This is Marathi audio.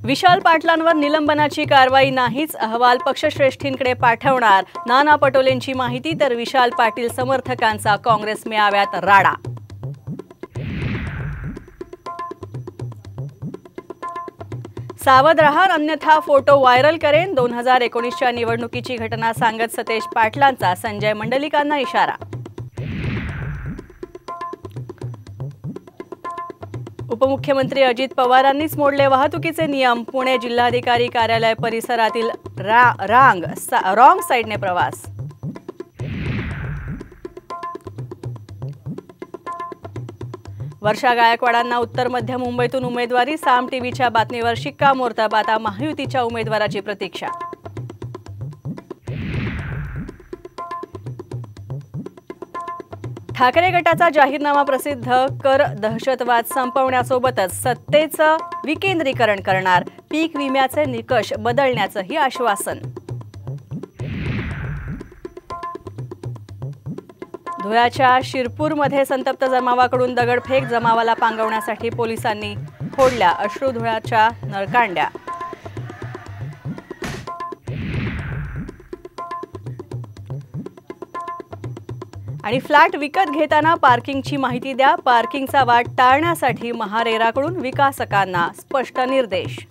विशाल पाटलांवर निलंबनाची कारवाई नाहीच, अहवाल पक्षश्रेष्ठींकडे पाठवणार. नाना पटोलेंची माहिती तर विशाल पाटील समर्थकांचा काँग्रेस मेळाव्यात राडा. सावध रहा, अन्यथा फोटो व्हायरल करेन. 2019च्या निवडणुकीची घटना सांगत सतेज पाटलांचा संजय मंडलिकांना इशारा. उपमुख्यमंत्री अजित पवारांनीच मोडले वाहतुकीचे नियम. पुणे जिल्हाधिकारी कार्यालय परिसरातील रॉंग साइडने प्रवास. वर्षा गायकवाडांना उत्तर मध्य मुंबईतून उमेदवारी. साम टीव्हीच्या बातमीवर शिक्कामोर्तब, आता महायुतीच्या उमेदवाराची प्रतीक्षा. ठाकरे गटाचा जाहीरनामा प्रसिद्ध. कर दहशतवाद संपवण्यासोबतच सत्तेचं विकेंद्रीकरण करणार. पीक विम्याचे निकष बदलण्याचंही आश्वासन. धुळ्याच्या शिरपूरमध्ये संतप्त जमावाकडून दगडफेक. जमावाला पांगवण्यासाठी पोलिसांनी फोडल्या अश्रुधुराच्या नळकांड्या. आणि फ्लॅट विकत घेताना पार्किंगची माहिती द्या. पार्किंगचा वाद टाळण्यासाठी महारेराकडून विकासकांना स्पष्ट निर्देश.